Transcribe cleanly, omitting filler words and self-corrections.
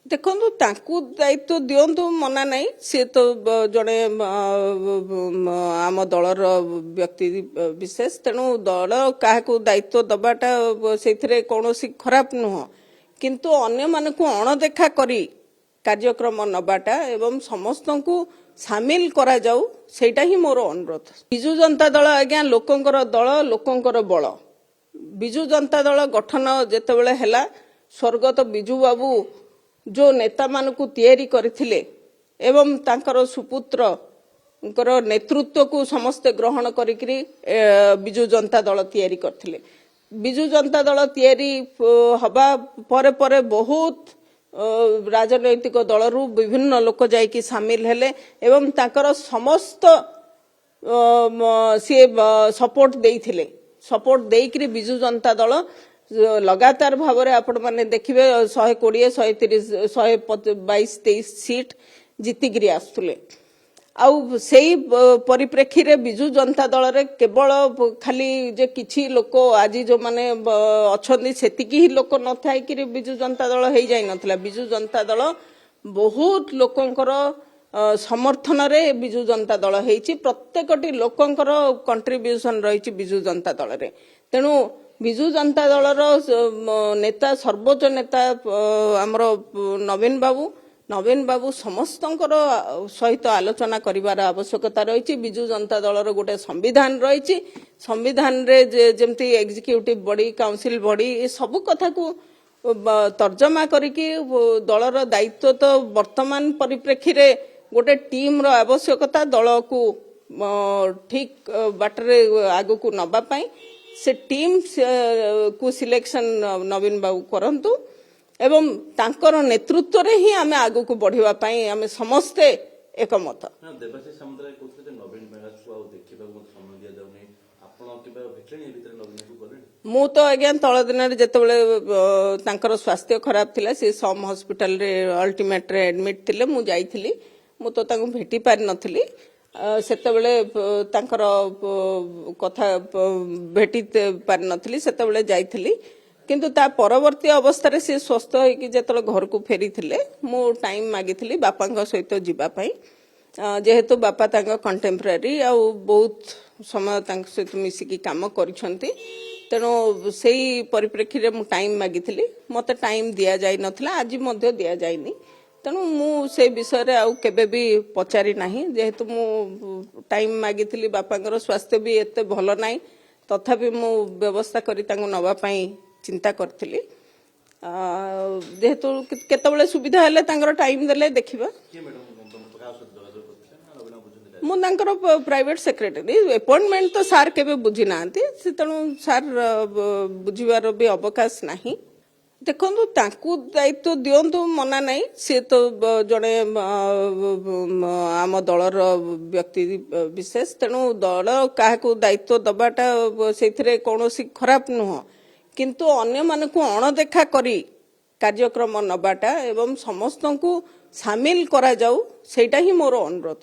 ଦେଖନ୍ତୁ ତାଙ୍କୁ ଦାୟିତ୍ୱ ଦିଅନ୍ତୁ ମନା ନାହିଁ ସିଏ ତ ଜଣେ ଆମ ଦଳର ବ୍ୟକ୍ତି ବିଶେଷ ତେଣୁ ଦଳ କାହାକୁ ଦାୟିତ୍ୱ ଦବାଟା ସେଇଥିରେ କୌଣସି ଖରାପ ନୁହଁ କିନ୍ତୁ ଅନ୍ୟମାନଙ୍କୁ ଅଣଦେଖା କରି କାର୍ଯ୍ୟକ୍ରମ ନବାଟା ଏବଂ ସମସ୍ତଙ୍କୁ ସାମିଲ କରାଯାଉ ସେଇଟା ହିଁ ମୋର ଅନୁରୋଧ। ବିଜୁ ଜନତା ଦଳ ଆଜ୍ଞା ଲୋକଙ୍କର ଦଳ ଲୋକଙ୍କର ବଳ। ବିଜୁ ଜନତା ଦଳ ଗଠନ ଯେତେବେଳେ ହେଲା ସ୍ୱର୍ଗତ ବିଜୁ ବାବୁ जो नेता मानकु तैयारी करथिले एवं तांकर सुपुत्रଙ୍କର नेतृत्व को समस्त ग्रहण करिकरी बिजु जनता दल तैयारी करथिले। बिजु जनता दल तैयारी हबा परे परे बहुत राजनैतिक दलरू विभिन्न लोक जाइकी सामिल हेले एवं तांकर समस्त सी सपोर्ट देइथिले। सपोर्ट देइकरी बिजु जनता दल लगातार भाव में आपण मैंने देखिए 120 130 122-23 सीट जीतिकी आसुले से परिप्रेक्षी रे बिजु जनता दल रे केवल खाली जे किछि लोक आज जो माने अच्छी सेतिकी ही लोक न थाई कि बिजु जनता दल हो जाई नथला। बिजु जनता दल बहुत लोकंकर समर्थन रे बिजु जनता दल हेछि। प्रत्येकटी लोकंकर कंट्रीब्यूशन रही बिजु जनता दल रे। तेणु बिजु जनता दलर नेता सर्वोच्च नेता आमर नवीन बाबू समस्तंकर सहित आलोचना करिवार आवश्यकता रही। बिजु जनता दलर गोटे संविधान रही। संविधान रे जेमती एग्जीक्यूटिव बॉडी काउंसिल बॉडी ये सब कथा को तर्जमा करके दलर दायित्व तो वर्तमान परिप्रेक्षी रे गोटे टीम रो आवश्यकता दल को ठीक बाटरे आगु को नबा पाई से टीम को सिलेक्शन नवीन बाबू करंतु एवं तांकर नेतृत्व रे ही आमे आगु को बढ़िवा पाई आमे समस्ते एकमत। देवाशीष सामंतराय कहते नवीन मेहरा को देखिबा को समय दिया जाउनी आपण किबा भेटणी भीतर नवीन को बोले मु तो आज्ञा तळ दिन रे जेतेबेले तांकर स्वास्थ्य खराब थिला से सम हॉस्पिटल रे अल्टीमेट रे एडमिट थिले मु जाईथिली मु तो तांको भेटी पारि नथिली सेतेबेले तांकर कथा भेटी पारि नथिली सेतेबेले जाईथिली किंतु ता परवर्ती अवस्था रे से स्वस्थ होई कि जेतले घर को फेरी थिले मु टाइम मागिथिली बापांक सहित जीवा पई जेहेतु बापा तांका कंटेम्पररी आ बहुत समय तांक सहित मिसिकी काम करिसंती तेणु सेही परिप्रेक्षी रे मु टाइम मागिथिली मते टाइम दिया जाई नथला आज मध्य दिया जाईनी तेणु मु से विषय रे आउ केबे भी पचारि नाही जेहेतु मु टाइम मागिथिली बापांकर स्वास्थ्य भी एते भलो नाही तथापि मु व्यवस्था करी तांको नवा पई चिंता करथिली जेहेतु केतबेले सुविधा हेले तांकर टाइम देले देखिबा मु तांकर प्राइवेट सेक्रेटरी अपॉइंटमेंट तो सार केबे बुझी नांती से तेणु सार बुझिबार भी अवकाश नाही। देखो तांकु दायित्व दियंतु मना नहीं सी तो जड़े आम दलर व्यक्ति विशेष तेणु दल क्या दायित्व दबाटा से कौनसी खराप नुह किंतु अन्य मानकु अणदेखा करी कार्यक्रम नबाटा एवं समस्त को सामिल करा जाऊ सेटा ही मोर अनुरोध।